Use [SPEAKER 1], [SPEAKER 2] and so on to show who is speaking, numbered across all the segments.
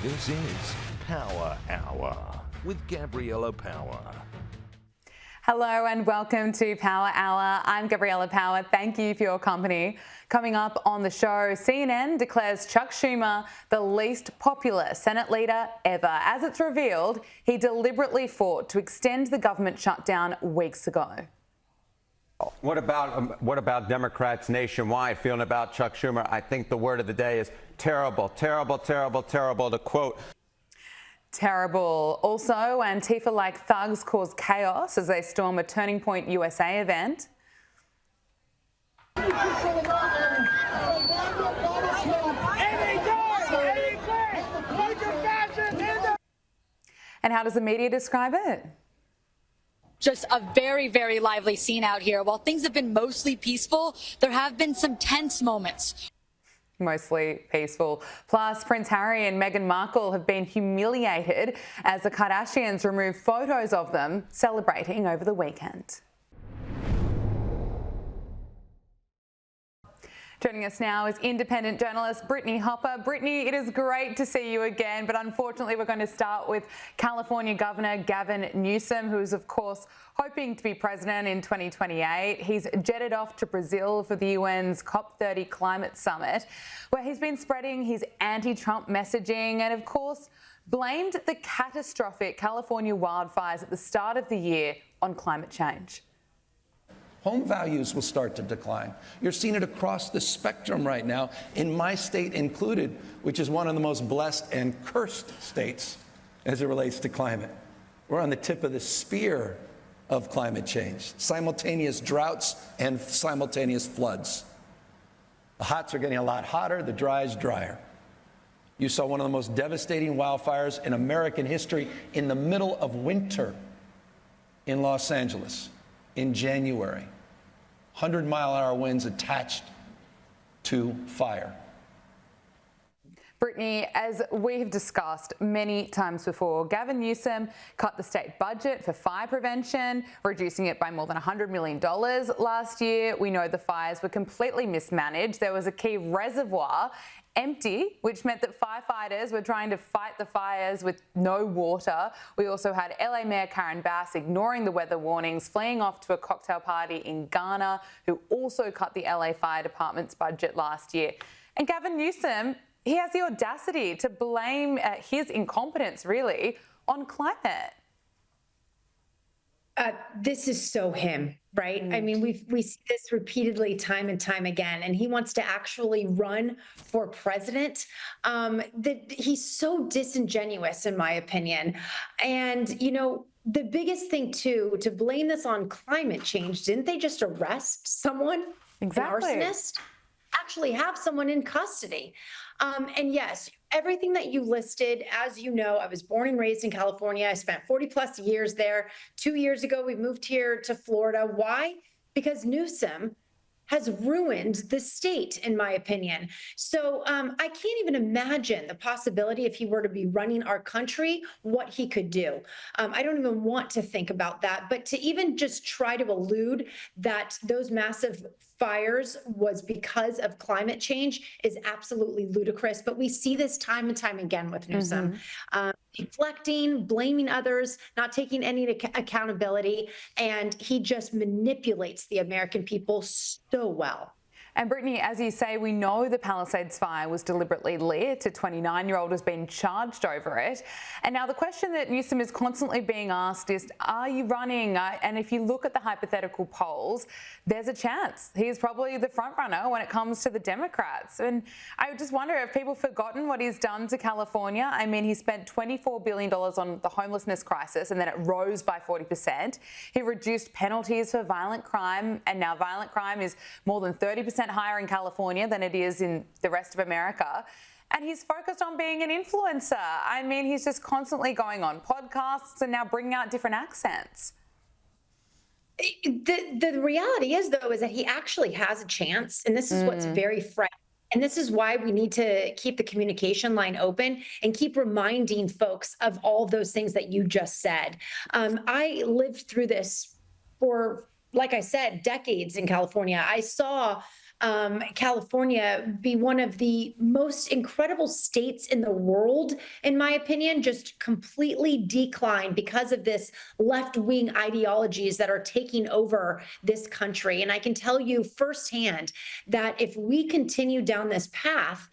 [SPEAKER 1] This is Power Hour with Gabriella Power.
[SPEAKER 2] Hello and welcome to Power Hour. I'm Gabriella Power. Thank you for your company. Coming up on the show, CNN declares Chuck Schumer the least popular Senate leader ever. As it's revealed, he deliberately fought to extend the government shutdown weeks ago.
[SPEAKER 3] What about Democrats nationwide feeling about Chuck Schumer? I think the word of the day is terrible, terrible, terrible, terrible, to quote.
[SPEAKER 2] Terrible. Also, Antifa-like thugs cause chaos as they storm a Turning Point USA event.
[SPEAKER 4] And
[SPEAKER 2] how does the media describe it?
[SPEAKER 5] Just a very, very lively scene out here. While things have been mostly peaceful, there have been some tense moments.
[SPEAKER 2] Mostly peaceful. Plus, Prince Harry and Meghan Markle have been humiliated as the Kardashians remove photos of them celebrating over the weekend. Joining us now is independent journalist Brittany Hopper. Brittany, it is great to see you again, but unfortunately we're going to start with California Governor Gavin Newsom, who is of course hoping to be president in 2028. He's jetted off to Brazil for the UN's COP30 climate summit, where he's been spreading his anti-Trump messaging and of course blamed the catastrophic California wildfires at the start of the year on climate change.
[SPEAKER 6] Home values will start to decline. You're seeing it across the spectrum right now, in my state included, which is one of the most blessed and cursed states as it relates to climate. We're on the tip of the spear of climate change, simultaneous droughts and simultaneous floods. The hots are getting a lot hotter, the dries drier. You saw one of the most devastating wildfires in American history in the middle of winter in Los Angeles. In January, 100-mile-an-hour winds attached to fire.
[SPEAKER 2] Brittany, as we have discussed many times before, Gavin Newsom cut the state budget for fire prevention, reducing it by more than $100 million last year. We know the fires were completely mismanaged. There was a key reservoir empty, which meant that firefighters were trying to fight the fires with no water. We also had LA Mayor Karen Bass ignoring the weather warnings, fleeing off to a cocktail party in Ghana, who also cut the LA Fire Department's budget last year. And Gavin Newsom, he has the audacity to blame his incompetence, really, on climate.
[SPEAKER 4] This is so him, right? I mean, we see this repeatedly time and time again, and he wants to actually run for president. That he's so disingenuous, in my opinion. And, you know, the biggest thing, too, to blame this on climate change, didn't they just arrest someone?
[SPEAKER 2] Exactly.
[SPEAKER 4] An arsonist? Actually have someone in custody. And yes, everything that you listed, as you know, I was born and raised in California. I spent 40 plus years there. 2 years ago, we moved here to Florida. Why? Because Newsom has ruined the state, in my opinion. So I can't even imagine the possibility if he were to be running our country, what he could do. I don't even want to think about that, but to even just try to allude that those massive fires was because of climate change is absolutely ludicrous. But we see this time and time again with Newsom. Deflecting, blaming others, not taking any accountability, and he just manipulates the American people so well.
[SPEAKER 2] And Brittany, as you say, we know the Palisades fire was deliberately lit. A 29-year-old has been charged over it. And now the question that Newsom is constantly being asked is, are you running? And if you look at the hypothetical polls, there's a chance he's probably the front runner when it comes to the Democrats. And I just wonder if people have forgotten what he's done to California. I mean, he spent $24 billion on the homelessness crisis, and then it rose by 40%. He reduced penalties for violent crime, and now violent crime is more than 30% higher in California than it is in the rest of America. And he's focused on being an influencer. I mean, he's just constantly going on podcasts and now bringing out different accents.
[SPEAKER 4] The reality is, though, is that he actually has a chance. And this is what's very frightening. And this is why we need to keep the communication line open and keep reminding folks of all those things that you just said. I lived through this for, like I said, decades in California. I saw California be one of the most incredible states in the world, in my opinion, just completely decline because of this left-wing ideologies that are taking over this country. And I can tell you firsthand that if we continue down this path,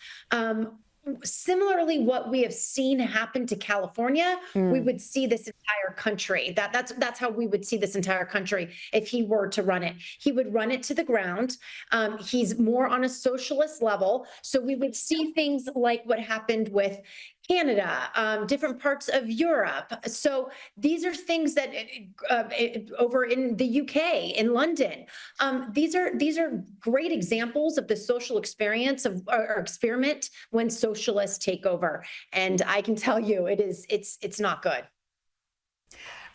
[SPEAKER 4] similarly, what we have seen happen to California, we would see this entire country. That's how we would see this entire country if he were to run it. He would run it to the ground. He's more on a socialist level. So we would see things like what happened with Canada, different parts of Europe. So these are things that over in the UK, in London, these are great examples of the social experience of or experiment when socialists take over. And I can tell you, it's not good.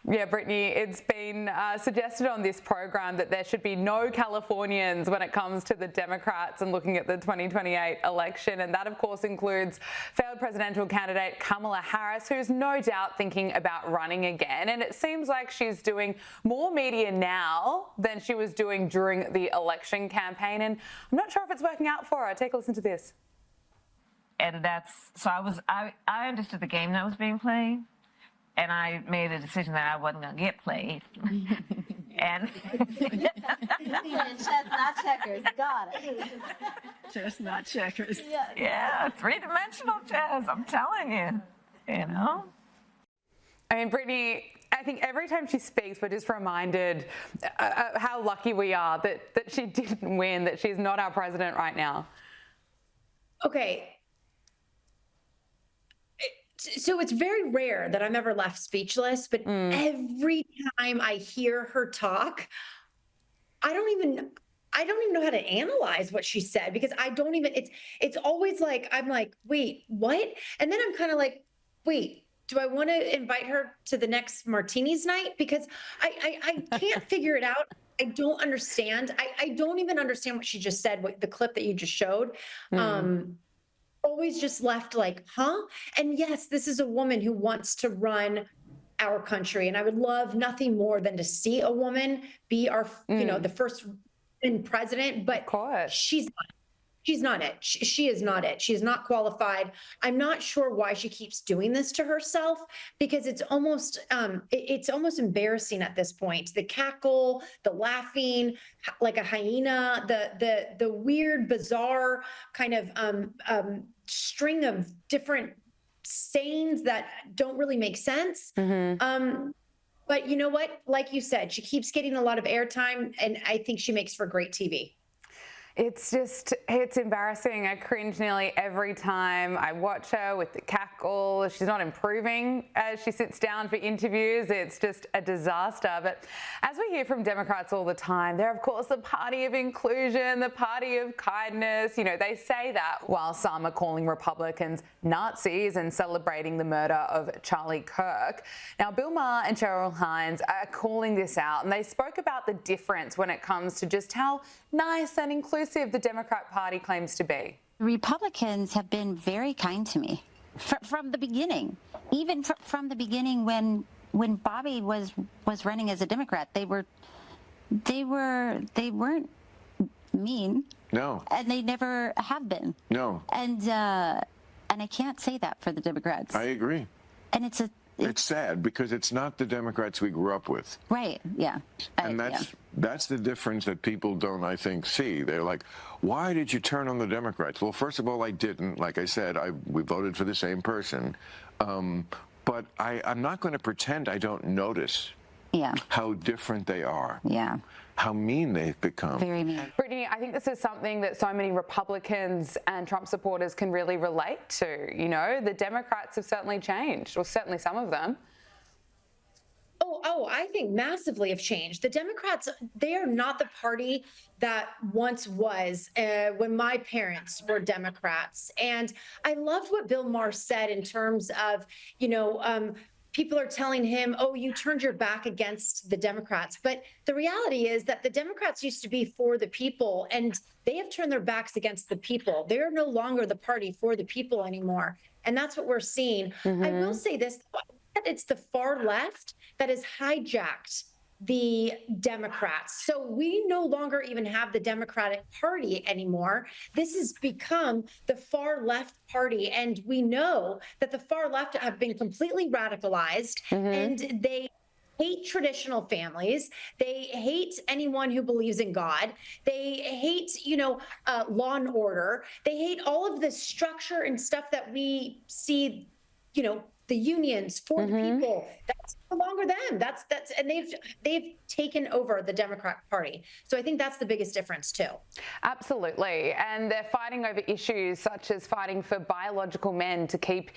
[SPEAKER 2] Yeah, Brittany, it's been suggested on this program that there should be no Californians when it comes to the Democrats and looking at the 2028 election. And that, of course, includes failed presidential candidate Kamala Harris, who's no doubt thinking about running again. And it seems like she's doing more media now than she was doing during the election campaign. And I'm not sure if it's working out for her. Take a listen to this.
[SPEAKER 7] And I understood the game that was being played. And I made a decision that I wasn't going to get played. And
[SPEAKER 8] chess, not checkers. Got it. Chess, not checkers.
[SPEAKER 7] Yeah, three-dimensional chess. I'm telling you. You know.
[SPEAKER 2] I mean, Brittany, I think every time she speaks, we're just reminded how lucky we are that she didn't win, that she's not our president right now.
[SPEAKER 4] Okay. So it's very rare that I'm ever left speechless, but every time I hear her talk, I don't even know how to analyze what she said, because it's always like, I'm like, wait, what? And then I'm kind of like, wait, do I want to invite her to the next martinis night? Because I can't figure it out. I don't understand. I don't even understand what she just said, the clip that you just showed. Always just left like, huh? And yes, this is a woman who wants to run our country. And I would love nothing more than to see a woman be our, the first woman president, but she's not it. She is not it. She is not qualified. I'm not sure why she keeps doing this to herself, because it's almost embarrassing at this point. The cackle, the laughing like a hyena, the weird, bizarre kind of string of different sayings that don't really make sense. But you know what? Like you said, she keeps getting a lot of airtime, and I think she makes for great TV.
[SPEAKER 2] It's embarrassing. I cringe nearly every time I watch her with the cackle. She's not improving as she sits down for interviews. It's just a disaster. But as we hear from Democrats all the time, they're, of course, the party of inclusion, the party of kindness. You know, they say that, while some are calling Republicans Nazis and celebrating the murder of Charlie Kirk. Now, Bill Maher and Cheryl Hines are calling this out, and they spoke about the difference when it comes to just how nice and inclusive the Democrat Party claims to be.
[SPEAKER 8] Republicans have been very kind to me from the beginning. Even from the beginning, when Bobby was running as a Democrat, they weren't mean.
[SPEAKER 9] No.
[SPEAKER 8] And they never have been.
[SPEAKER 9] No.
[SPEAKER 8] And I can't say that for the Democrats.
[SPEAKER 9] I agree.
[SPEAKER 8] And
[SPEAKER 9] it's sad, because it's not the Democrats we grew up with.
[SPEAKER 8] Right. Yeah.
[SPEAKER 9] And that's the difference that people don't, I think, see. They're like, why did you turn on the Democrats? Well, first of all, I didn't. Like I said, we voted for the same person. But I'm not going to pretend I don't notice how different they are.
[SPEAKER 8] Yeah.
[SPEAKER 9] How mean they've become.
[SPEAKER 8] Very mean.
[SPEAKER 2] Brittany, I think this is something that so many Republicans and Trump supporters can really relate to. You know, the Democrats have certainly changed, or certainly some of them.
[SPEAKER 4] Oh, I think massively have changed. The Democrats, they are not the party that once was when my parents were Democrats. And I loved what Bill Maher said in terms of, people are telling him, oh, you turned your back against the Democrats. But the reality is that the Democrats used to be for the people, and they have turned their backs against the people. They're no longer the party for the people anymore. And that's what we're seeing. I will say this, that it's the far left that has hijacked the Democrats. So we no longer even have the Democratic Party anymore. This has become the far left party. And we know that the far left have been completely radicalized and they hate traditional families. They hate anyone who believes in God. They hate, law and order. They hate all of the structure and stuff that we see, the unions for the people. That's no longer them. And they've taken over the Democratic Party. So I think that's the biggest difference too.
[SPEAKER 2] Absolutely. And they're fighting over issues such as fighting for biological men to keep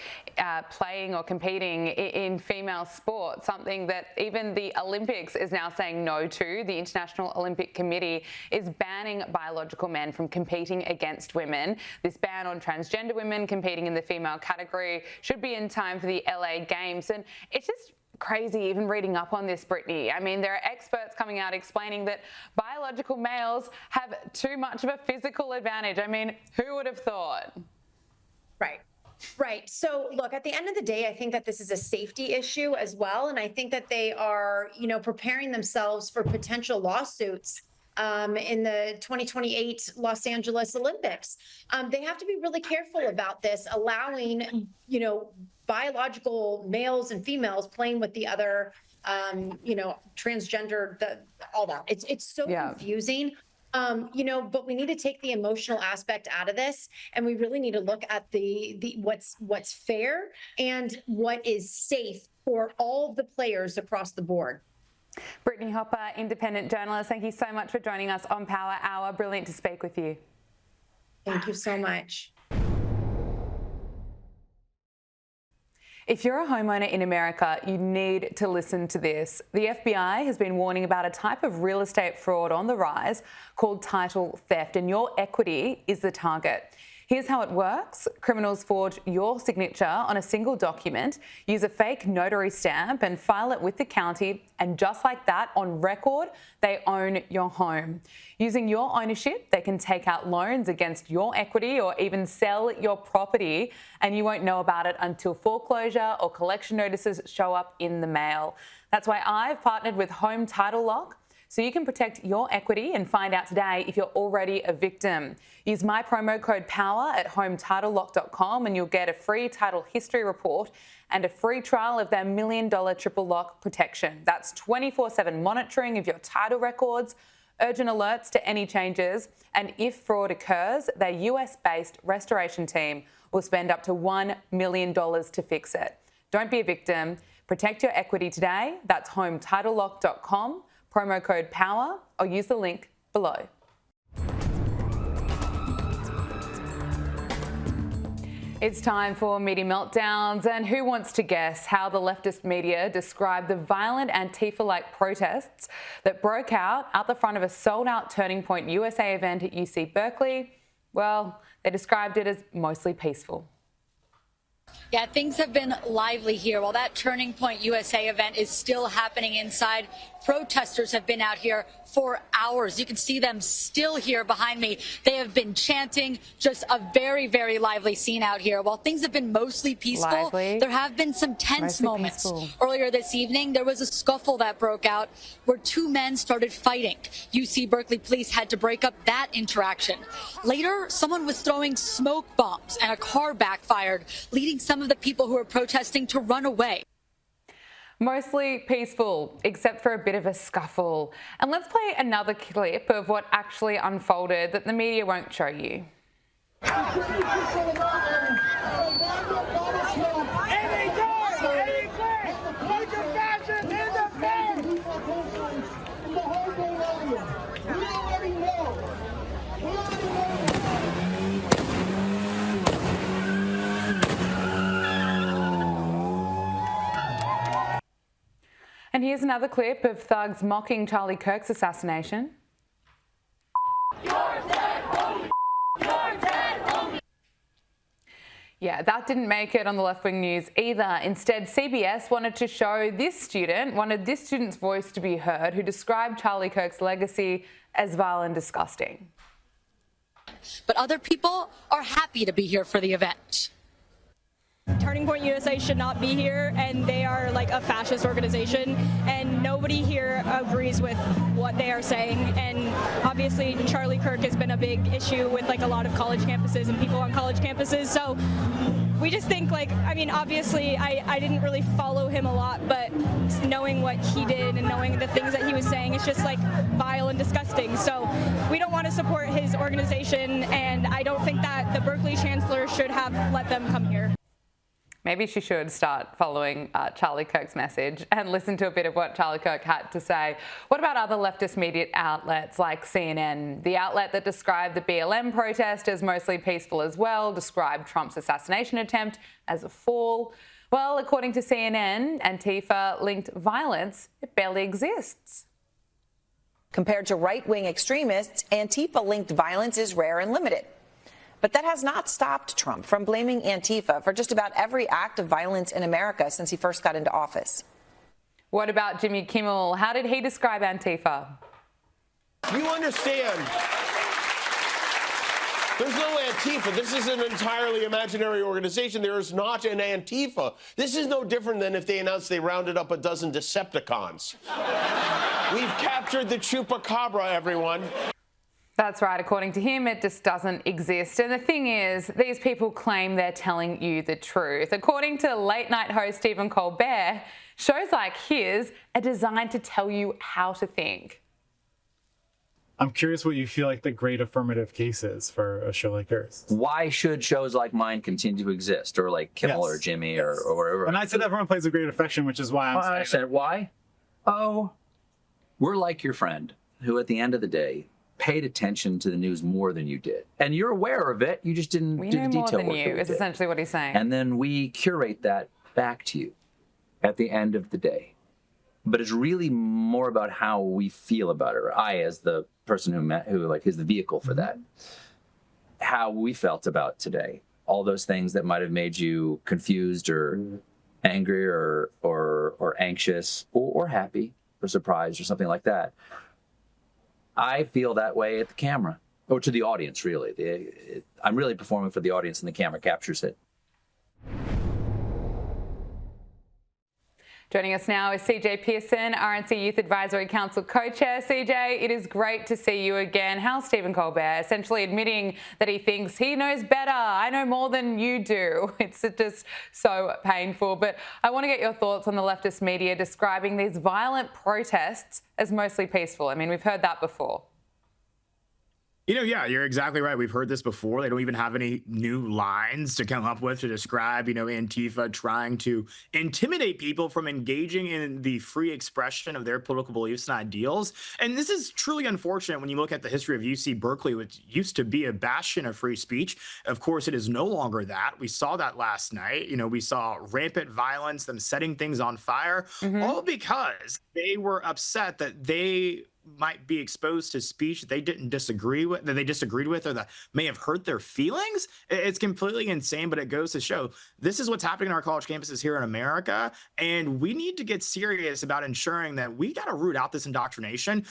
[SPEAKER 2] playing or competing in female sport, something that even the Olympics is now saying no to. The International Olympic Committee is banning biological men from competing against women. This ban on transgender women competing in the female category should be in time for the LA Games. And it's just crazy even reading up on this, Brittany. I mean, there are experts coming out explaining that biological males have too much of a physical advantage. I mean, who would have thought?
[SPEAKER 4] Right. So look, at the end of the day, I think that this is a safety issue as well. And I think that they are, preparing themselves for potential lawsuits in the 2028 Los Angeles Olympics. They have to be really careful about this, allowing, biological males and females playing with the other, transgender, all that. It's so confusing. But we need to take the emotional aspect out of this, and we really need to look at the what's fair and what is safe for all of the players across the board.
[SPEAKER 2] Brittany Hopper, independent journalist, thank you so much for joining us on Power Hour. Brilliant to speak with you.
[SPEAKER 4] Thank you so much.
[SPEAKER 2] If you're a homeowner in America, you need to listen to this. The FBI has been warning about a type of real estate fraud on the rise called title theft, and your equity is the target. Here's how it works. Criminals forge your signature on a single document, use a fake notary stamp and file it with the county. And just like that, on record, they own your home. Using your ownership, they can take out loans against your equity or even sell your property, and you won't know about it until foreclosure or collection notices show up in the mail. That's why I've partnered with Home Title Lock, so you can protect your equity and find out today if you're already a victim. Use my promo code POWER at hometitlelock.com and you'll get a free title history report and a free trial of their $1 million triple lock protection. That's 24/7 monitoring of your title records, urgent alerts to any changes, and if fraud occurs, their US-based restoration team will spend up to $1 million to fix it. Don't be a victim. Protect your equity today. That's hometitlelock.com. Promo code POWER, or use the link below. It's time for Media Meltdowns, and who wants to guess how the leftist media described the violent Antifa-like protests that broke out the front of a sold-out Turning Point USA event at UC Berkeley? Well, they described it as mostly peaceful.
[SPEAKER 5] Yeah, things have been lively here. While that Turning Point USA event is still happening inside, protesters have been out here for hours. You can see them still here behind me. They have been chanting, just a very, very lively scene out here. While things have been mostly peaceful, there have been some tense moments. Earlier this evening, there was a scuffle that broke out where two men started fighting. UC Berkeley police had to break up that interaction. Later, someone was throwing smoke bombs and a car backfired, leading some of the people who were protesting to run away.
[SPEAKER 2] Mostly peaceful, except for a bit of a scuffle. And let's play another clip of what actually unfolded that the media won't show you. And here's another clip of thugs mocking Charlie Kirk's assassination. You're dead, homie. You're dead, homie. Yeah, that didn't make it on the left-wing news either. Instead, CBS wanted this student's voice to be heard, who described Charlie Kirk's legacy as vile and disgusting.
[SPEAKER 5] But other people are happy to be here for the event.
[SPEAKER 10] Turning Point USA should not be here, and they are like a fascist organization, and nobody here agrees with what they are saying. And obviously Charlie Kirk has been a big issue with like a lot of college campuses and people on college campuses. So we just think like, I mean, obviously I didn't really follow him a lot, but knowing what he did and knowing the things that he was saying, it's just like vile and disgusting. So we don't want to support his organization, and I don't think that the Berkeley chancellor should have let them come here.
[SPEAKER 2] Maybe she should start following Charlie Kirk's message and listen to a bit of what Charlie Kirk had to say. What about other leftist media outlets like CNN? The outlet that described the BLM protest as mostly peaceful as well, described Trump's assassination attempt as a fall. Well, according to CNN, Antifa-linked violence, it barely exists.
[SPEAKER 11] Compared to right-wing extremists, Antifa-linked violence is rare and limited. But that has not stopped Trump from blaming Antifa for just about every act of violence in America since he first got into office.
[SPEAKER 2] What about Jimmy Kimmel? How did he describe Antifa?
[SPEAKER 12] You understand, there's no Antifa. This is an entirely imaginary organization. There is not an Antifa. This is no different than if they announced they rounded up a dozen Decepticons. We've captured the Chupacabra, everyone.
[SPEAKER 2] That's right. According to him, it just doesn't exist. And the thing is, these people claim they're telling you the truth. According to late-night host Stephen Colbert, shows like his are designed to tell you how to think.
[SPEAKER 13] I'm curious what you feel like the great affirmative case is for a show like yours.
[SPEAKER 14] Why should shows like mine continue to exist, or like Kimmel or Jimmy or whatever?
[SPEAKER 13] And I said everyone plays a great affection, which is why I'm saying
[SPEAKER 14] I said, why? Oh, we're like your friend who at the end of the day paid attention to the news more than you did. And you're aware of it, you just didn't do the detail work.
[SPEAKER 2] We know more than you, is essentially what he's saying.
[SPEAKER 14] And then we curate that back to you at the end of the day. But it's really more about how we feel about it, or I as the person who like is the vehicle for that, how we felt about today. All those things that might have made you confused or angry or anxious or happy or surprised or something like that. I feel that way at the camera, or to the audience, really. I'm really performing for the audience, and the camera captures it.
[SPEAKER 2] Joining us now is CJ Pearson, RNC Youth Advisory Council co-chair. CJ, it is great to see you again. How's Stephen Colbert essentially admitting that he thinks he knows better? I know more than you do. It's just so painful. But I want to get your thoughts on the leftist media describing these violent protests as mostly peaceful. I mean, we've heard that before.
[SPEAKER 15] You know, yeah, you're exactly right. We've heard this before. They don't even have any new lines to come up with to describe, Antifa trying to intimidate people from engaging in the free expression of their political beliefs and ideals. And this is truly unfortunate when you look at the history of UC Berkeley, which used to be a bastion of free speech. Of course, it is no longer that. We saw that last night. We saw rampant violence, them setting things on fire, all because they were upset that they might be exposed to speech that they disagreed with, or that may have hurt their feelings. It's completely insane, but it goes to show this is what's happening in our college campuses here in America, and we need to get serious about ensuring that we got to root out this indoctrination.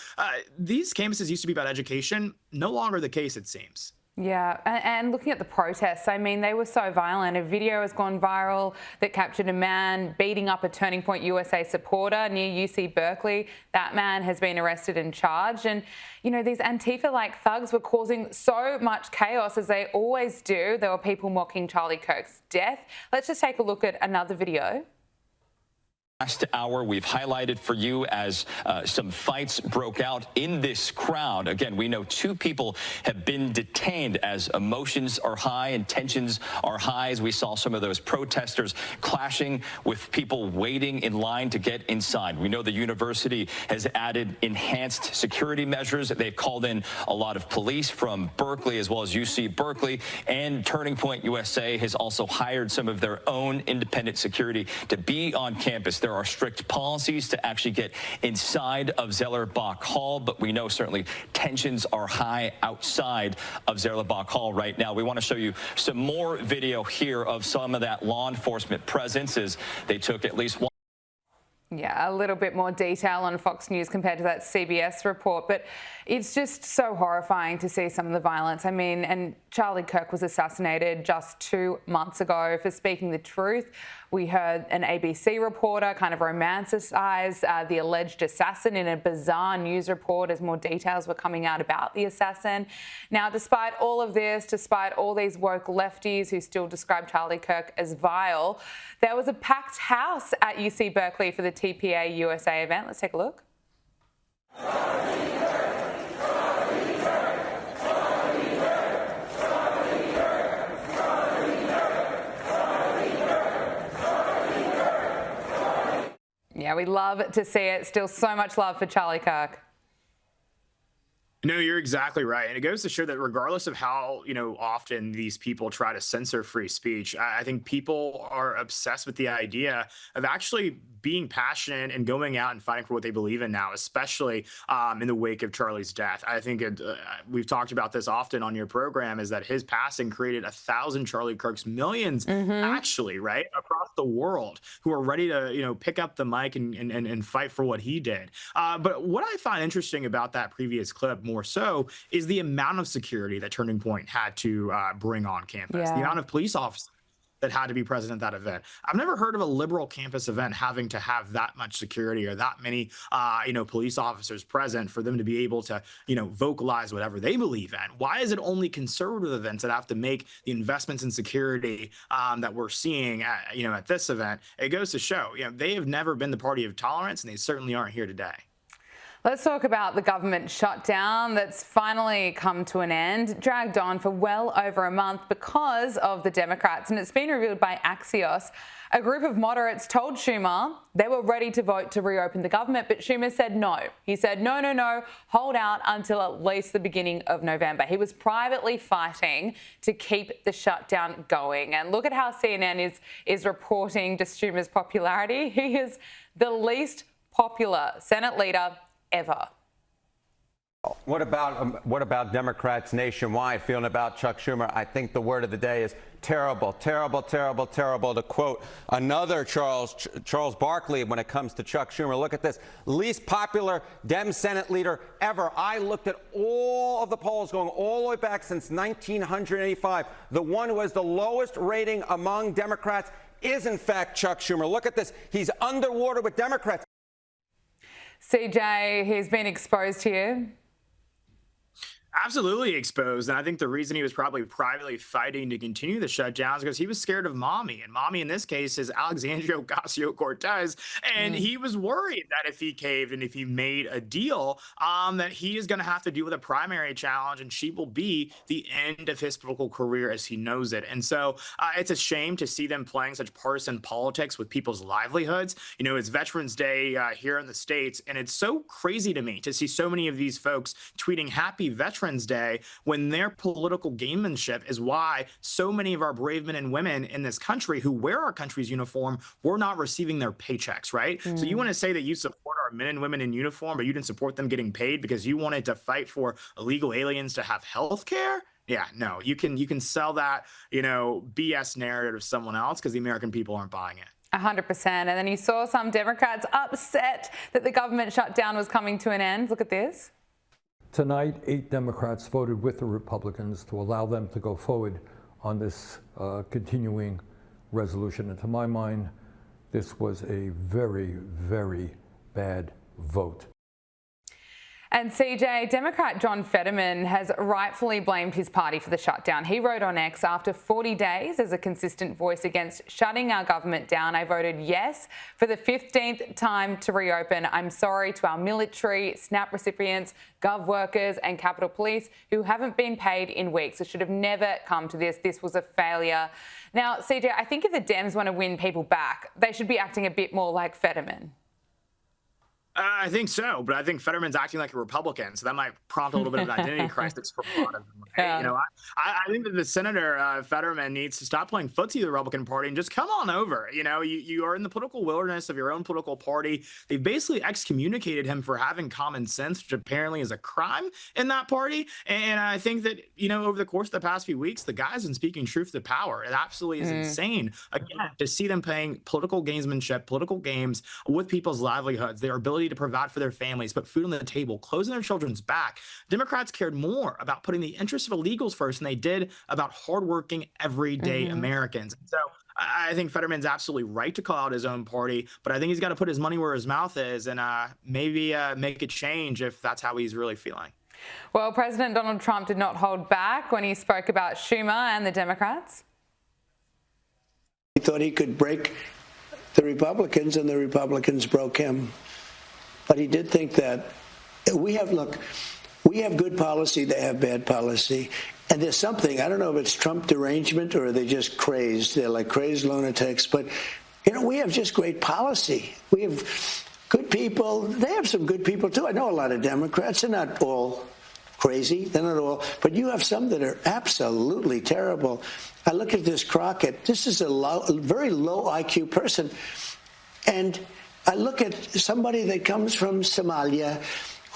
[SPEAKER 15] These campuses used to be about education, no longer the case, it seems.
[SPEAKER 2] Yeah, and looking at the protests, I mean, they were so violent. A video has gone viral that captured a man beating up a Turning Point USA supporter near UC Berkeley. That man has been arrested and charged. And, these Antifa-like thugs were causing so much chaos, as they always do. There were people mocking Charlie Kirk's death. Let's just take a look at another video.
[SPEAKER 16] Last hour, we've highlighted for you as some fights broke out in this crowd. Again, we know 2 people have been detained as emotions are high and tensions are high, as we saw some of those protesters clashing with people waiting in line to get inside. We know the university has added enhanced security measures. They've called in a lot of police from Berkeley as well as UC Berkeley, and Turning Point USA has also hired some of their own independent security to be on campus. There are strict policies to actually get inside of Zeller-Bach Hall, but we know certainly tensions are high outside of Zeller-Bach Hall right now. We want to show you some more video here of some of that law enforcement presence as they took at least one.
[SPEAKER 2] Yeah, a little bit more detail on Fox News compared to that CBS report, but it's just so horrifying to see some of the violence. I mean, and Charlie Kirk was assassinated just 2 months ago for speaking the truth. We heard an ABC reporter kind of romanticize the alleged assassin in a bizarre news report as more details were coming out about the assassin. Now, despite all of this, despite all these woke lefties who still describe Charlie Kirk as vile, there was a packed house at UC Berkeley for the TPA USA event. Let's take a look. Yeah, we love to see it. Still so much love for Charlie Kirk.
[SPEAKER 15] No, you're exactly right. And it goes to show that regardless of how, often these people try to censor free speech, I think people are obsessed with the idea of actually being passionate and going out and fighting for what they believe in now, especially in the wake of Charlie's death. I think we've talked about this often on your program, is that his passing created 1,000 Charlie Kirks, millions actually, right, across the world who are ready to, pick up the mic and fight for what he did. But what I find interesting about that previous clip more so is the amount of security that Turning Point had to bring on campus, the amount of police officers that had to be present at that event. I've never heard of a liberal campus event having to have that much security or that many, police officers present for them to be able to, vocalize whatever they believe in. Why is it only conservative events that have to make the investments in security that we're seeing at this event? It goes to show, they have never been the party of tolerance, and they certainly aren't here today.
[SPEAKER 2] Let's talk about the government shutdown that's finally come to an end, dragged on for well over a month because of the Democrats. And it's been revealed by Axios. A group of moderates told Schumer they were ready to vote to reopen the government, but Schumer said no. He said, no, hold out until at least the beginning of November. He was privately fighting to keep the shutdown going. And look at how CNN is reporting just Schumer's popularity. He is the least popular Senate leader ever.
[SPEAKER 3] What about Democrats nationwide feeling about Chuck Schumer? I think the word of the day is terrible, terrible, terrible, terrible. To quote another Charles Barkley when it comes to Chuck Schumer, look at this. Least popular Dem Senate leader ever. I looked at all of the polls going all the way back since 1985. The one who has the lowest rating among Democrats is, in fact, Chuck Schumer. Look at this. He's underwater with Democrats.
[SPEAKER 2] CJ, he's been exposed here.
[SPEAKER 15] Absolutely exposed. And I think the reason he was probably privately fighting to continue the shutdown is because he was scared of mommy. And mommy in this case is Alexandria Ocasio-Cortez. And he was worried that if he caved and if he made a deal, that he is going to have to deal with a primary challenge, and she will be the end of his political career as he knows it. And so it's a shame to see them playing such partisan politics with people's livelihoods. It's Veterans Day here in the States, and it's so crazy to me to see so many of these folks tweeting Happy Veterans Day when their political gamemanship is why so many of our brave men and women in this country who wear our country's uniform were not receiving their paychecks, right? So you want to say that you support our men and women in uniform, but you didn't support them getting paid because you wanted to fight for illegal aliens to have health care? Yeah, no, you can sell that, BS narrative to someone else because the American people aren't buying it.
[SPEAKER 2] 100%. And then you saw some Democrats upset that the government shutdown was coming to an end. Look at this.
[SPEAKER 17] Tonight, 8 Democrats voted with the Republicans to allow them to go forward on this continuing resolution. And to my mind, this was a very, very bad vote.
[SPEAKER 2] And CJ, Democrat John Fetterman has rightfully blamed his party for the shutdown. He wrote on X, after 40 days as a consistent voice against shutting our government down, I voted yes for the 15th time to reopen. I'm sorry to our military, SNAP recipients, Gov workers and Capitol Police who haven't been paid in weeks. It should have never come to this. This was a failure. Now, CJ, I think if the Dems want to win people back, they should be acting a bit more like Fetterman.
[SPEAKER 15] I think so, but I think Fetterman's acting like a Republican, so that might prompt a little bit of an identity crisis for a lot of them.
[SPEAKER 2] Yeah.
[SPEAKER 15] You know, I think that the Senator Fetterman needs to stop playing footsie to the Republican Party and just come on over. You know, you are in the political wilderness of your own political party. They've basically excommunicated him for having common sense, which apparently is a crime in that party. And I think that, you know, over the course of the past few weeks, the guy's been speaking truth to power. It absolutely is insane. Again, to see them playing political gamesmanship, political games with people's livelihoods, their ability to provide for their families, put food on the table, closing their children's back. Democrats cared more about putting the interests of illegals first than they did about hardworking, everyday Americans. So I think Fetterman's absolutely right to call out his own party, but I think he's got to put his money where his mouth is and maybe make a change if that's how he's really feeling.
[SPEAKER 2] Well, President Donald Trump did not hold back when he spoke about Schumer and the Democrats.
[SPEAKER 18] He thought he could break the Republicans, and the Republicans broke him. But he did think that we have good policy, they have bad policy. And there's something, I don't know if it's Trump derangement or are they just crazed. They're like crazed lunatics. But, you know, we have just great policy. We have good people. They have some good people, too. I know a lot of Democrats. They're not all crazy. They're not all. But you have some that are absolutely terrible. I look at this Crockett. This is a very low IQ person. And I look at somebody that comes from Somalia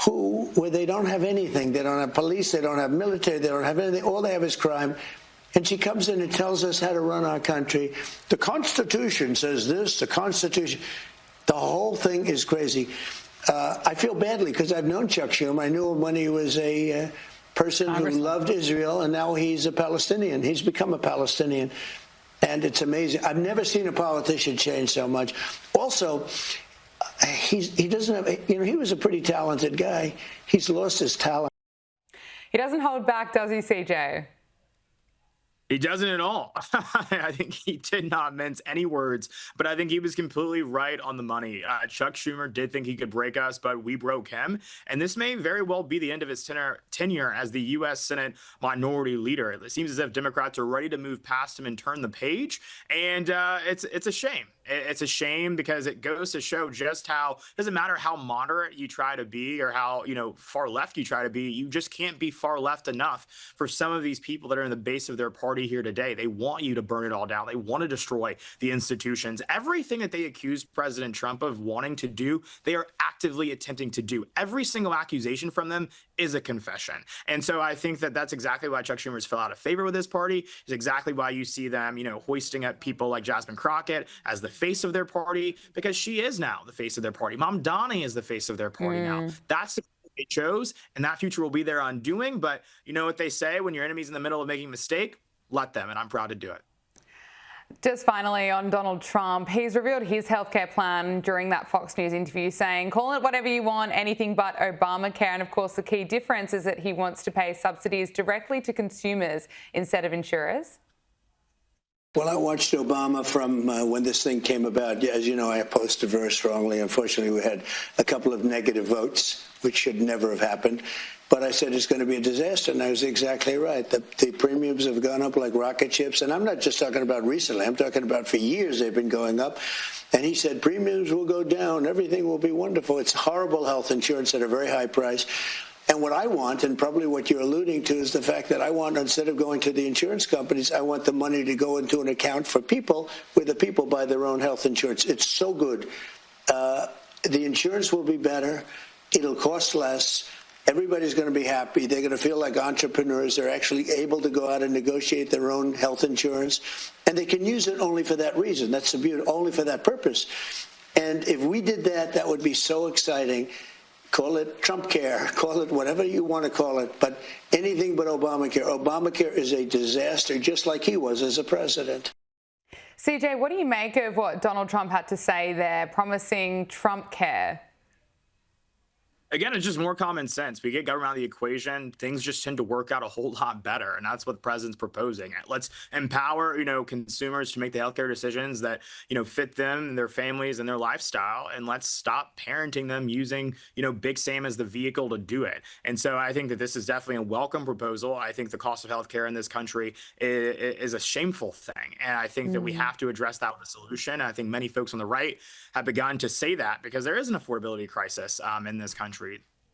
[SPEAKER 18] where they don't have anything. They don't have police. They don't have military. They don't have anything. All they have is crime. And she comes in and tells us how to run our country. The Constitution says this, the Constitution. The whole thing is crazy. I feel badly because I've known Chuck Schumer. I knew him when he was a person who loved Israel, and now he's a Palestinian. He's become a Palestinian. And it's amazing. I've never seen a politician change so much. Also, he doesn't have, you know, he was a pretty talented guy. He's lost his talent.
[SPEAKER 2] He doesn't hold back, does he, CJ?
[SPEAKER 15] He doesn't at all. I think he did not mince any words, but I think he was completely right on the money. Chuck Schumer did think he could break us, but we broke him. And this may very well be the end of his tenure as the U.S. Senate minority leader. It seems as if Democrats are ready to move past him and turn the page. And it's a shame. It's a shame because it goes to show just how it doesn't matter how moderate you try to be or how, you know, far left you try to be. You just can't be far left enough for some of these people that are in the base of their party here today. They want you to burn it all down. They want to destroy the institutions. Everything that they accuse President Trump of wanting to do, they are actively attempting to do. Every single accusation from them is a confession. And so I think that that's exactly why Chuck Schumer's fell out of favor with this party. Is exactly why you see them, you know, hoisting up people like Jasmine Crockett as the face of their party, because she is now the face of their party. Mamdani is the face of their party now. That's the they chose, and that future will be their undoing. But you know what they say, when your enemy's in the middle of making a mistake, let them, and I'm proud to do it.
[SPEAKER 2] Just finally on Donald Trump, he's revealed his healthcare plan during that Fox News interview, saying, call it whatever you want, anything but Obamacare. And of course, the key difference is that he wants to pay subsidies directly to consumers instead of insurers.
[SPEAKER 18] Well, I watched Obama from when this thing came about. As you know, I opposed it very strongly. Unfortunately, we had a couple of negative votes, which should never have happened. But I said it's going to be a disaster, and I was exactly right. The premiums have gone up like rocket ships, and I'm not just talking about recently. I'm talking about for years they've been going up. And he said premiums will go down. Everything will be wonderful. It's horrible health insurance at a very high price. And what I want, and probably what you're alluding to, is the fact that I want, instead of going to the insurance companies, I want the money to go into an account for people where the people buy their own health insurance. It's so good. The insurance will be better. It'll cost less. Everybody's going to be happy. They're going to feel like entrepreneurs. They're actually able to go out and negotiate their own health insurance. And they can use it only for that reason. That's the beauty, only for that purpose. And if we did that, that would be so exciting. Call it Trump care, call it whatever you want to call it, but anything but Obamacare. Obamacare is a disaster, just like he was as a president.
[SPEAKER 2] CJ, what do you make of what Donald Trump had to say there, promising Trump care?
[SPEAKER 15] Again, it's just more common sense. We get government out of the equation, things just tend to work out a whole lot better. And that's what the president's proposing. Let's empower, consumers to make the healthcare decisions that, fit them and their families and their lifestyle. And let's stop parenting them using, Big Sam as the vehicle to do it. And so I think that this is definitely a welcome proposal. I think the cost of healthcare in this country is a shameful thing. And I think that we have to address that with a solution. I think many folks on the right have begun to say that because there is an affordability crisis in this country.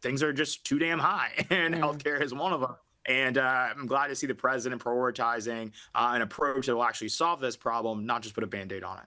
[SPEAKER 15] Things are just too damn high, and healthcare is one of them. And I'm glad to see the president prioritizing an approach that will actually solve this problem, not just put a Band-Aid on it.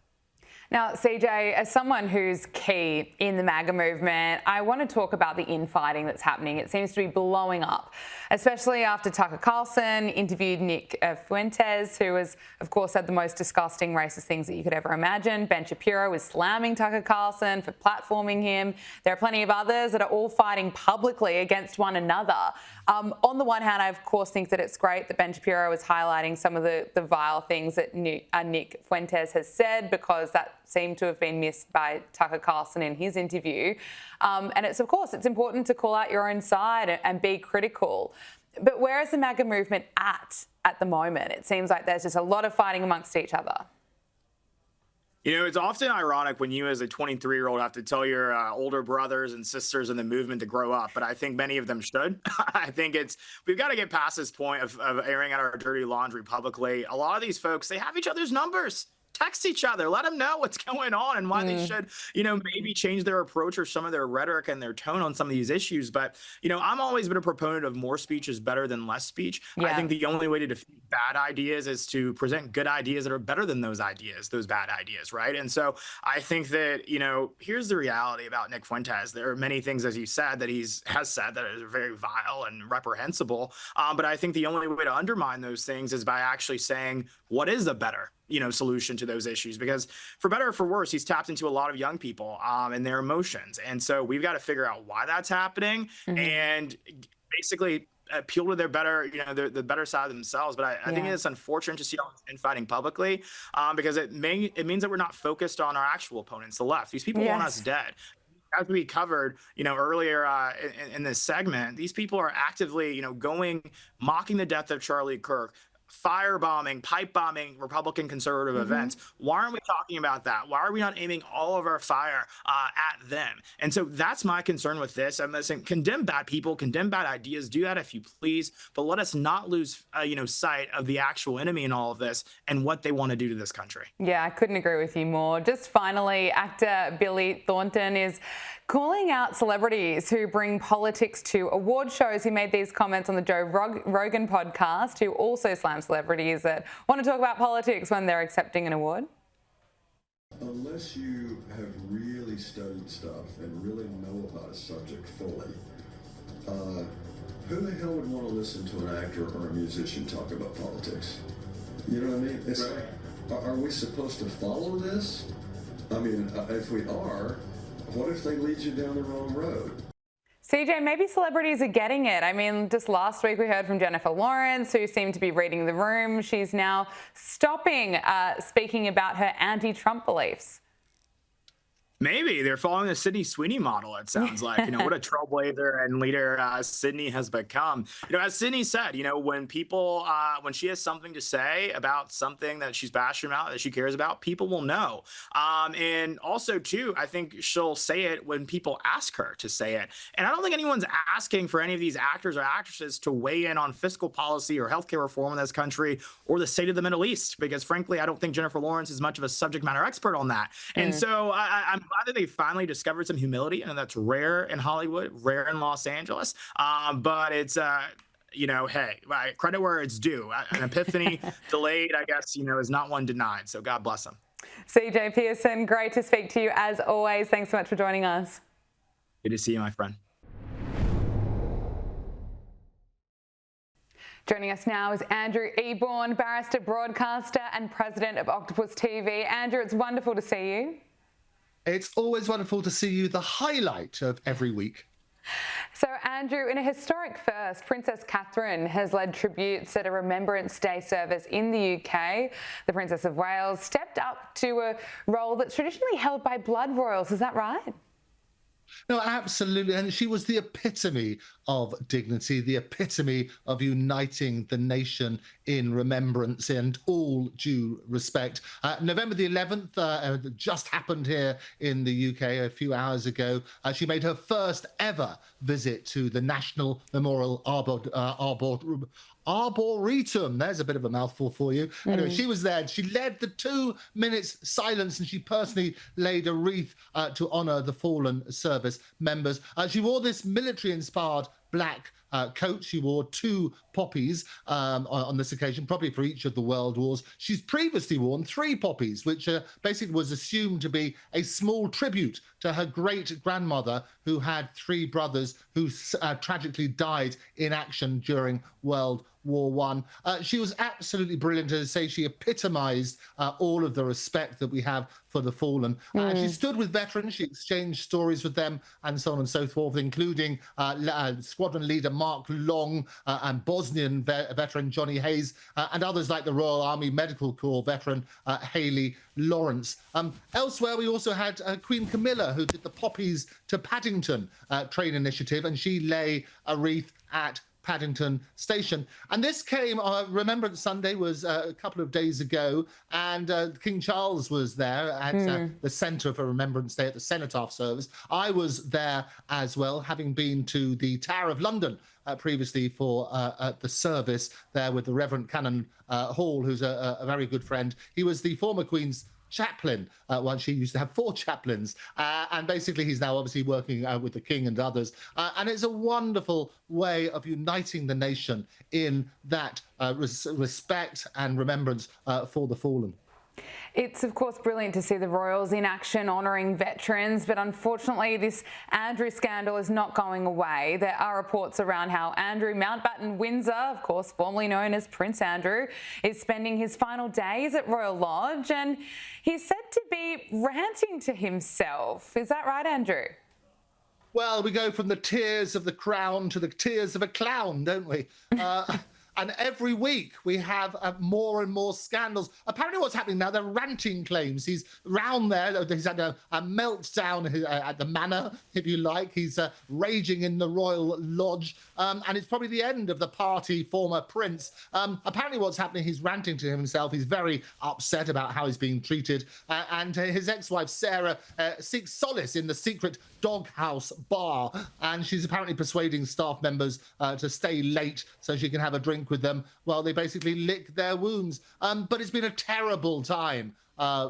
[SPEAKER 2] Now, CJ, as someone who's key in the MAGA movement, I want to talk about the infighting that's happening. It seems to be blowing up, especially after Tucker Carlson interviewed Nick Fuentes, who has, of course, said the most disgusting racist things that you could ever imagine. Ben Shapiro is slamming Tucker Carlson for platforming him. There are plenty of others that are all fighting publicly against one another. On the one hand, I, of course, think that it's great that Ben Shapiro is highlighting some of the vile things that Nick Fuentes has said, because that seemed to have been missed by Tucker Carlson in his interview. And it's, of course, it's important to call out your own side and be critical. But where is the MAGA movement at the moment? It seems like there's just a lot of fighting amongst each other.
[SPEAKER 15] It's often ironic when you as a 23-year-old have to tell your older brothers and sisters in the movement to grow up, but I think many of them should. I think we've got to get past this point of airing out our dirty laundry publicly. A lot of these folks, they have each other's numbers. Text each other, let them know what's going on and why they should, maybe change their approach or some of their rhetoric and their tone on some of these issues. But, I'm always been a proponent of more speech is better than less speech. Yeah. I think the only way to defeat bad ideas is to present good ideas that are better than those bad ideas, right? And so I think that, here's the reality about Nick Fuentes. There are many things, as you said, that has said that are very vile and reprehensible. But I think the only way to undermine those things is by actually saying, what is a better solution to those issues? Because for better or for worse, he's tapped into a lot of young people and their emotions. And so we've got to figure out why that's happening and basically appeal to their better, the better side of themselves. But I think it's unfortunate to see all this infighting publicly because it means that we're not focused on our actual opponents, the left. These people want us dead. As we covered, earlier in this segment, these people are actively, mocking the death of Charlie Kirk, firebombing, pipe bombing Republican conservative events. Why aren't we talking about that? Why are we not aiming all of our fire at them? And so that's my concern with this. I'm saying condemn bad people, condemn bad ideas, do that if you please, but let us not lose sight of the actual enemy in all of this and what they want to do to this country.
[SPEAKER 2] Yeah, I couldn't agree with you more. Just finally, actor Billy Thornton is calling out celebrities who bring politics to award shows. He made these comments on the Joe Rogan podcast, who also slams celebrities that want to talk about politics when they're accepting an award.
[SPEAKER 19] Unless you have really studied stuff and really know about a subject fully, who the hell would want to listen to an actor or a musician talk about politics? You know what I mean? It's like, are we supposed to follow this? I mean, if we are, what if they lead you down the wrong road?
[SPEAKER 2] CJ, maybe celebrities are getting it. I mean, just last week we heard from Jennifer Lawrence, who seemed to be reading the room. She's now stopping speaking about her anti-Trump beliefs.
[SPEAKER 15] Maybe they're following the Sydney Sweeney model, it sounds like. What a trailblazer and leader Sydney has become. As Sydney said, when people, when she has something to say about something that she's passionate about, that she cares about, people will know. And also, too, I think she'll say it when people ask her to say it. And I don't think anyone's asking for any of these actors or actresses to weigh in on fiscal policy or healthcare reform in this country or the state of the Middle East, because frankly, I don't think Jennifer Lawrence is much of a subject matter expert on that. And so I'm glad that they finally discovered some humility, and that's rare in Hollywood, rare in Los Angeles. But it's, hey, credit where it's due. An epiphany delayed, I guess, is not one denied. So God bless them.
[SPEAKER 2] CJ Pearson, great to speak to you as always. Thanks so much for joining us.
[SPEAKER 15] Good to see you, my friend.
[SPEAKER 2] Joining us now is Andrew Eborn, barrister, broadcaster and president of Octopus TV. Andrew, it's wonderful to see you.
[SPEAKER 20] It's always wonderful to see you, the highlight of every week.
[SPEAKER 2] So, Andrew, in a historic first, Princess Catherine has led tributes at a Remembrance Day service in the UK. The Princess of Wales stepped up to a role that's traditionally held by blood royals. Is that right?
[SPEAKER 20] No, absolutely. And she was the epitome of dignity, the epitome of uniting the nation in remembrance and all due respect. November the 11th just happened here in the UK a few hours ago. She made her first ever visit to the National Memorial Arboretum. There's a bit of a mouthful for you. Anyway, she was there. She led the 2 minutes silence, and she personally laid a wreath to honour the fallen service members. She wore this military-inspired black coat. She wore 2 poppies on this occasion, probably for each of the world wars. She's previously worn 3 poppies, which basically was assumed to be a small tribute to her great-grandmother, who had 3 brothers who tragically died in action during World War I. She was absolutely brilliant. As I say, she epitomised all of the respect that we have for the fallen. She stood with veterans, she exchanged stories with them, and so on and so forth, including squadron leader Mark Long and Bosnian veteran Johnny Hayes, and others like the Royal Army Medical Corps veteran Hayley Lawrence. Elsewhere, we also had Queen Camilla, who did the Poppies to Paddington train initiative, and she lay a wreath at Paddington Station. And this came, Remembrance Sunday was a couple of days ago, and King Charles was there at the centre for Remembrance Day at the Cenotaph service. I was there as well, having been to the Tower of London previously for the service there with the Reverend Canon Hall, who's a very good friend. He was the former Queen's chaplain. Once she used to have 4 chaplains, and basically he's now obviously working with the king and others, and it's a wonderful way of uniting the nation in that respect and remembrance for the fallen.
[SPEAKER 2] It's, of course, brilliant to see the Royals in action honouring veterans, but unfortunately this Andrew scandal is not going away. There are reports around how Andrew Mountbatten Windsor, of course formerly known as Prince Andrew, is spending his final days at Royal Lodge, and he's said to be ranting to himself. Is that right, Andrew?
[SPEAKER 20] Well, we go from the tears of the crown to the tears of a clown, don't we? And every week we have more and more scandals. Apparently what's happening now, they're ranting claims. He's round there, he's had a meltdown at the manor, if you like. He's raging in the Royal Lodge. And it's probably the end of the party former prince. Apparently what's happening, he's ranting to himself. He's very upset about how he's being treated. And his ex-wife, Sarah, seeks solace in the secret doghouse bar. And she's apparently persuading staff members to stay late so she can have a drink with them while they basically lick their wounds. But it's been a terrible time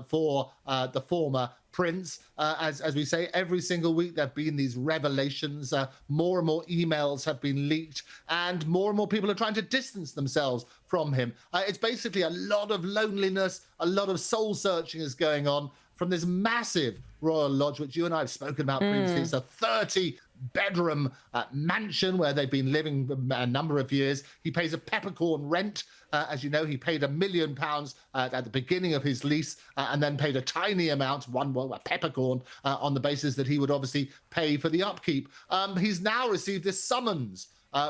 [SPEAKER 20] for the former prince. As we say, every single week there have been these revelations. More and more emails have been leaked, and more people are trying to distance themselves from him. It's basically a lot of loneliness, a lot of soul searching is going on from this massive Royal Lodge, which you and I have spoken about previously. It's a 30-bedroom mansion where they've been living a number of years. He pays a peppercorn rent. As you know, he paid £1 million at the beginning of his lease, and then paid a tiny amount, a peppercorn, on the basis that he would obviously pay for the upkeep. He's now received this summons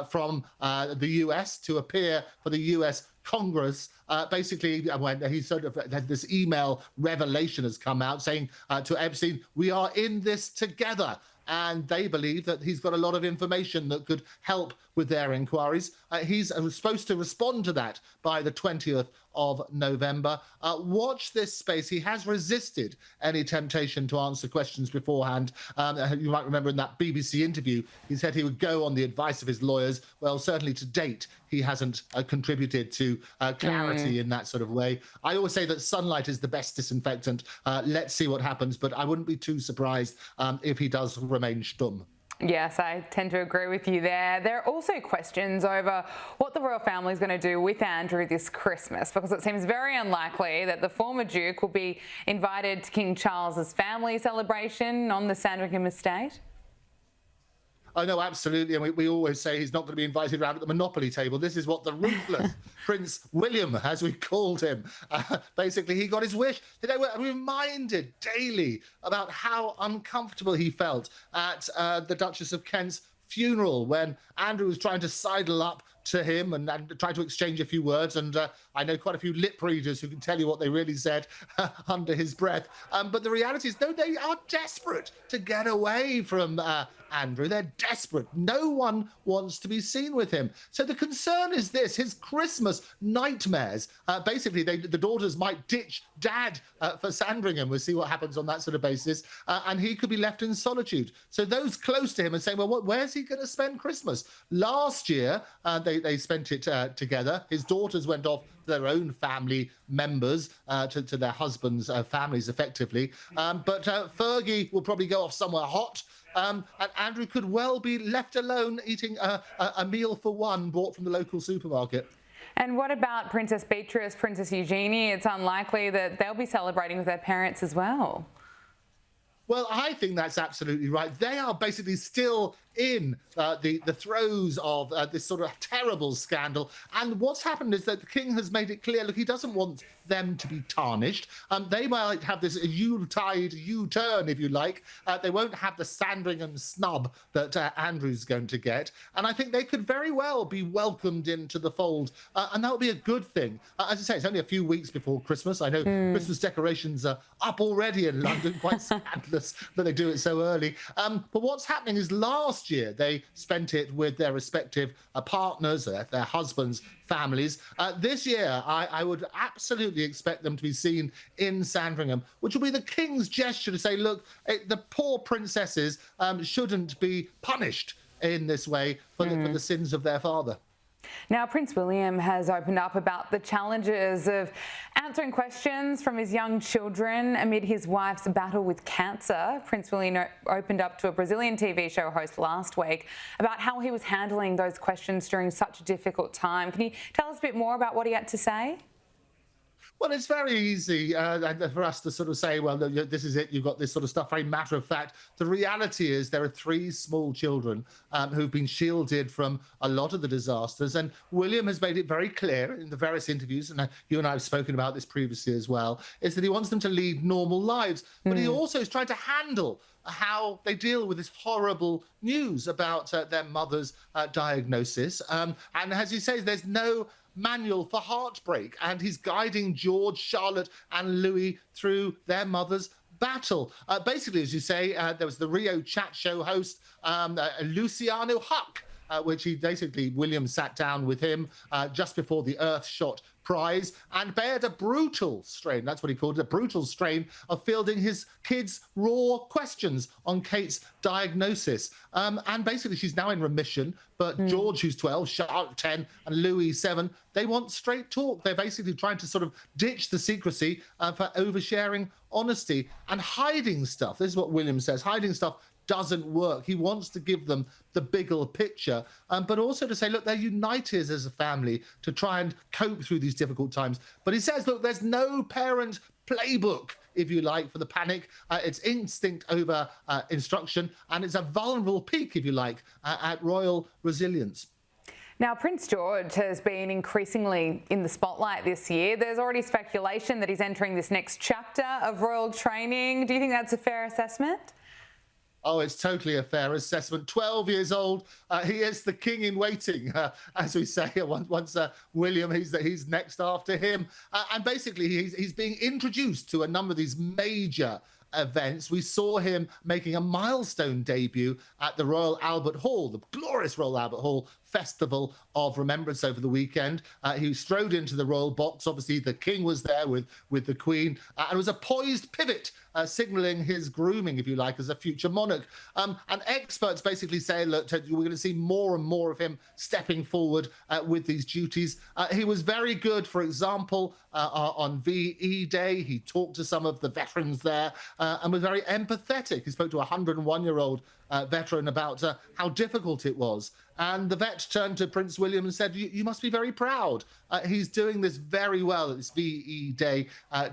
[SPEAKER 20] from the US to appear for the US Congress. Basically, when he sort of had this email revelation has come out saying to Epstein, "We are in this together." And they believe that he's got a lot of information that could help with their inquiries. He's supposed to respond to that by the 20th of November. Watch this space. He has resisted any temptation to answer questions beforehand. You might remember in that BBC interview, he said he would go on the advice of his lawyers. Well, certainly to date, he hasn't contributed to clarity in that sort of way. I always say that sunlight is the best disinfectant. Let's see what happens, but I wouldn't be too surprised if he does remain stumm.
[SPEAKER 2] Yes, I tend to agree with you there. There are also questions over what the royal family is going to do with Andrew this Christmas, because it seems very unlikely that the former Duke will be invited to King Charles's family celebration on the Sandringham estate.
[SPEAKER 20] Oh, no, absolutely. And we always say he's not going to be invited around at the Monopoly table. This is what the ruthless Prince William, as we called him, basically, he got his wish. Today, we're reminded daily about how uncomfortable he felt at the Duchess of Kent's funeral when Andrew was trying to sidle up to him and try to exchange a few words. And I know quite a few lip readers who can tell you what they really said under his breath. But the reality is, no, they are desperate to get away from Andrew. They're desperate. No one wants to be seen with him. So the concern is this, his Christmas nightmares. Basically, the daughters might ditch dad for Sandringham. We'll see what happens on that sort of basis. And he could be left in solitude. So those close to him are saying, well, where's he going to spend Christmas? Last year, they spent it together. His daughters went off their own family members to their husbands' families, effectively. But Fergie will probably go off somewhere hot. And Andrew could well be left alone eating a meal for one bought from the local supermarket.
[SPEAKER 2] And what about Princess Beatrice, Princess Eugenie? It's unlikely that they'll be celebrating with their parents as well.
[SPEAKER 20] Well, I think that's absolutely right. They are basically still in the throes of this sort of terrible scandal. And what's happened is that the king has made it clear, look, he doesn't want them to be tarnished. They might have this Yuletide U-turn, if you like. They won't have the Sandringham snub that Andrew's going to get. And I think they could very well be welcomed into the fold. And that would be a good thing. As I say, it's only a few weeks before Christmas. I know Christmas decorations are up already in London, quite scandalous that they do it so early. But what's happening is last year they spent it with their respective partners, their husbands, families. This year, I would absolutely expect them to be seen in Sandringham, which will be the king's gesture to say, look, the poor princesses shouldn't be punished in this way for the sins of their father.
[SPEAKER 2] Now, Prince William has opened up about the challenges of answering questions from his young children amid his wife's battle with cancer. Prince William opened up to a Brazilian TV show host last week about how he was handling those questions during such a difficult time. Can you tell us a bit more about what he had to say?
[SPEAKER 20] Well, it's very easy for us to sort of say, well, this is it, you've got this sort of stuff, very matter of fact. The reality is there are 3 small children who've been shielded from a lot of the disasters. And William has made it very clear in the various interviews, and you and I have spoken about this previously as well, is that he wants them to lead normal lives. But he also is trying to handle how they deal with this horrible news about their mother's diagnosis. And as he says, there's no manual for heartbreak, and he's guiding George, Charlotte and Louis through their mother's battle. Basically, as you say, there was the Rio chat show host, Luciano Huck, which William sat down with him just before the Earthshot prize and bared a brutal strain, that's what he called it, a brutal strain of fielding his kids' raw questions on Kate's diagnosis. And basically she's now in remission, but George, who's 12, Charlotte 10 and Louis 7, they want straight talk. They're basically trying to sort of ditch the secrecy for oversharing honesty and hiding stuff. This is what William says, hiding stuff doesn't work. He wants to give them the bigger picture, but also to say, look, they're united as a family to try and cope through these difficult times. But he says, look, there's no parent playbook, if you like, for the panic. It's instinct over instruction, and it's a vulnerable peak, if you like, at royal resilience.
[SPEAKER 2] Now, Prince George has been increasingly in the spotlight this year. There's already speculation that he's entering this next chapter of royal training. Do you think that's a fair assessment?
[SPEAKER 20] Oh, it's totally a fair assessment. 12 years old, he is the king in waiting, as we say. Once William, he's next after him. And basically, he's being introduced to a number of these major events. We saw him making a milestone debut at the Royal Albert Hall, the glorious Royal Albert Hall Festival of Remembrance over the weekend. He strode into the royal box. Obviously, the king was there with the queen. And it was a poised pivot, signalling his grooming, if you like, as a future monarch. And experts basically say, look, we're going to see more and more of him stepping forward with these duties. He was very good, for example, on VE Day. He talked to some of the veterans there and was very empathetic. He spoke to a 101-year-old veteran about how difficult it was. And the vet turned to Prince William and said, you must be very proud. He's doing this very well at this VE Day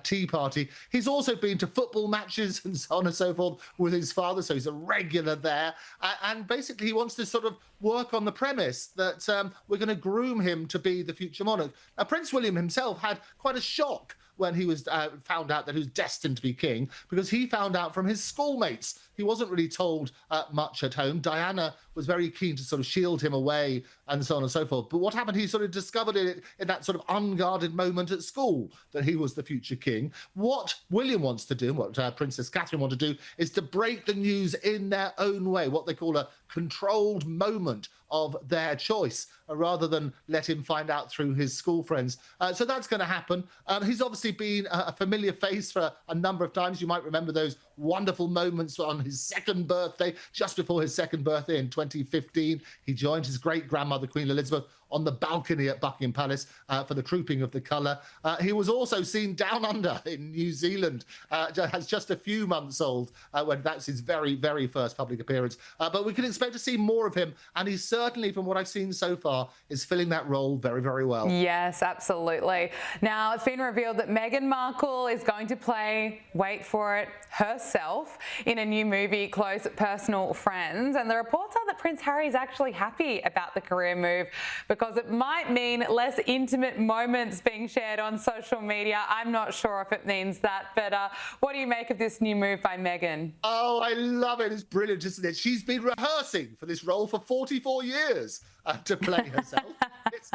[SPEAKER 20] tea party. He's also been to football matches and so on and so forth with his father, so he's a regular there. And basically he wants to sort of work on the premise that we're going to groom him to be the future monarch. Now, Prince William himself had quite a shock when he was found out that he was destined to be king, because he found out from his schoolmates. He wasn't really told much at home. Diana was very keen to sort of shield him away and so on and so forth. But what happened, he sort of discovered it in that sort of unguarded moment at school that he was the future king. What William wants to do, what Princess Catherine wants to do, is to break the news in their own way, what they call a controlled moment of their choice, rather than let him find out through his school friends. So that's going to happen. He's obviously been a familiar face for a number of times. You might remember those wonderful moments on his second birthday, just before his second birthday in 2015. He joined his great-grandmother, Queen Elizabeth, on the balcony at Buckingham Palace for the Trooping of the Colour. He was also seen down under in New Zealand, as just a few months old, when that's his very, very first public appearance. But we can expect to see more of him, and he's certainly, from what I've seen so far, is filling that role very, very well.
[SPEAKER 2] Yes, absolutely. Now, it's been revealed that Meghan Markle is going to play, wait for it, herself in a new movie, Close Personal Friends. And the reports are that Prince Harry is actually happy about the career move because it might mean less intimate moments being shared on social media. I'm not sure if it means that, but what do you make of this new move by Meghan?
[SPEAKER 20] Oh, I love it. It's brilliant, isn't it? She's been rehearsing for this role for 44 years to play herself. It's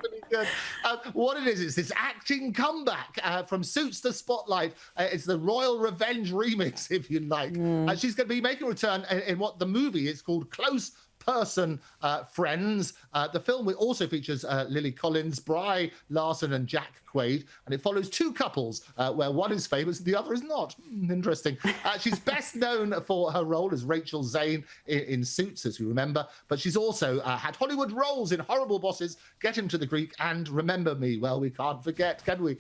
[SPEAKER 20] really good. What it is this acting comeback from Suits to Spotlight. It's the Royal Revenge remix, if you like. She's going to be making a return in what the movie is called Close Person Friends. The film also features Lily Collins, Bry Larson and Jack Quaid, and it follows two couples where one is famous and the other is not. Interesting. She's best known for her role as Rachel Zane in Suits, as you remember, but she's also had Hollywood roles in Horrible Bosses, Get Him to the Greek, and Remember Me. Well, we can't forget, can we?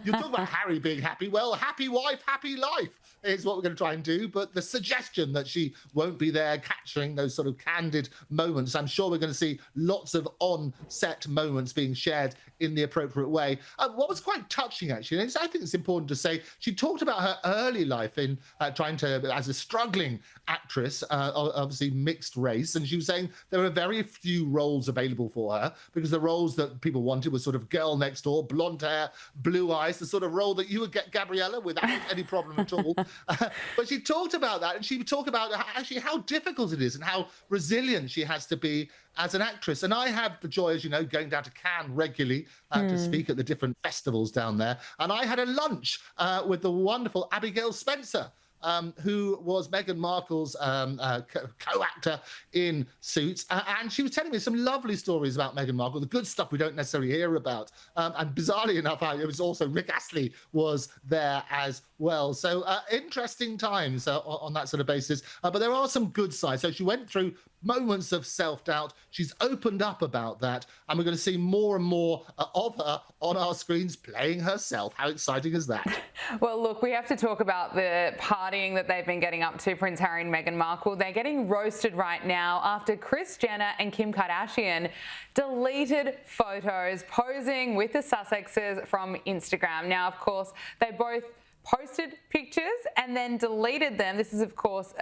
[SPEAKER 20] You talk about Harry being happy. Well, happy wife, happy life is what we're going to try and do, but the suggestion that she won't be there capturing those sort of candid moments, I'm sure we're going to see lots of on-set moments being shared in the appropriate way. What was quite touching, actually, and I think it's important to say, she talked about her early life in trying to, as a struggling actress, obviously mixed race, and she was saying there were very few roles available for her because the roles that people wanted was sort of girl next door, blonde hair, blue eyes, the sort of role that you would get Gabriella without any problem at all. But she talked about that, and she talked about actually how difficult it is and how resilient she has to be as an actress. And I have the joy, as you know, going down to Cannes regularly to speak at the different festivals down there. And I had a lunch with the wonderful Abigail Spencer, who was Meghan Markle's co-actor in Suits. And she was telling me some lovely stories about Meghan Markle, the good stuff we don't necessarily hear about. And bizarrely enough, it was also Rick Astley was there as well. So interesting times on that sort of basis. But there are some good sides. So she went through moments of self-doubt. She's opened up about that, and we're going to see more and more of her on our screens playing herself. How exciting is that?
[SPEAKER 2] Well, look, we have to talk about the partying that they've been getting up to, Prince Harry and Meghan Markle. They're getting roasted right now after Kris Jenner and Kim Kardashian deleted photos posing with the Sussexes from Instagram. Now, of course, they both posted pictures and then deleted them. This is, of course,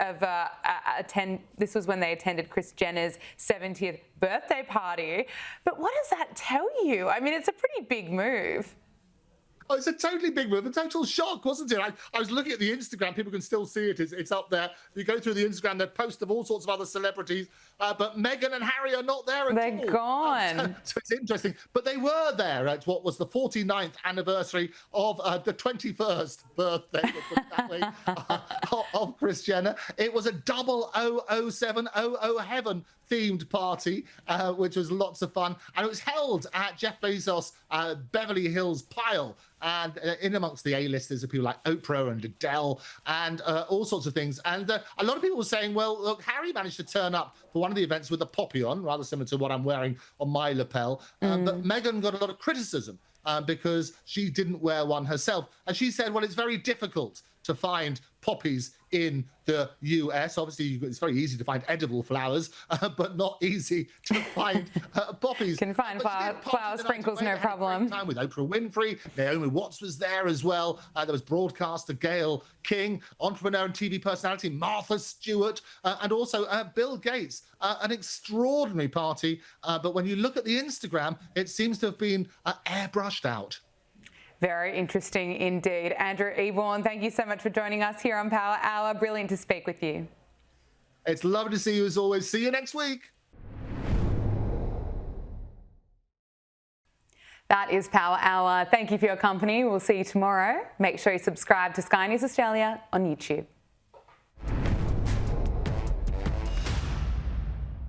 [SPEAKER 2] this was when they attended Kris Jenner's 70th birthday party. But what does that tell you? I mean, it's a pretty big move.
[SPEAKER 20] Oh, it's a totally big move. A total shock, wasn't it? I was looking at the Instagram. People can still see it. It's up there. You go through the Instagram, they post of all sorts of other celebrities. But Meghan and Harry are not there at all.
[SPEAKER 2] They're gone.
[SPEAKER 20] So it's interesting. But they were there at what was the 49th anniversary of the 21st birthday, let's put it that way, of Kris Jenner. It was a 00700 Heaven themed party, which was lots of fun. And it was held at Jeff Bezos' Beverly Hills Pile. And in amongst the A-listers are people like Oprah and Adele and all sorts of things. And a lot of people were saying, well, look, Harry managed to turn up for one of the events with a poppy on, rather similar to what I'm wearing on my lapel. But Meghan got a lot of criticism because she didn't wear one herself. And she said, well, it's very difficult to find poppies in the US. Obviously, it's very easy to find edible flowers, but not easy to find poppies.
[SPEAKER 2] Can find flower sprinkles, no problem.
[SPEAKER 20] Time with Oprah Winfrey, Naomi Watts was there as well. There was broadcaster Gayle King, entrepreneur and TV personality Martha Stewart, and also Bill Gates. An extraordinary party, but when you look at the Instagram, it seems to have been airbrushed out.
[SPEAKER 2] Very interesting indeed. Andrew Eborn, thank you so much for joining us here on Power Hour. Brilliant to speak with you.
[SPEAKER 20] It's lovely to see you as always. See you next week.
[SPEAKER 2] That is Power Hour. Thank you for your company. We'll see you tomorrow. Make sure you subscribe to Sky News Australia on YouTube.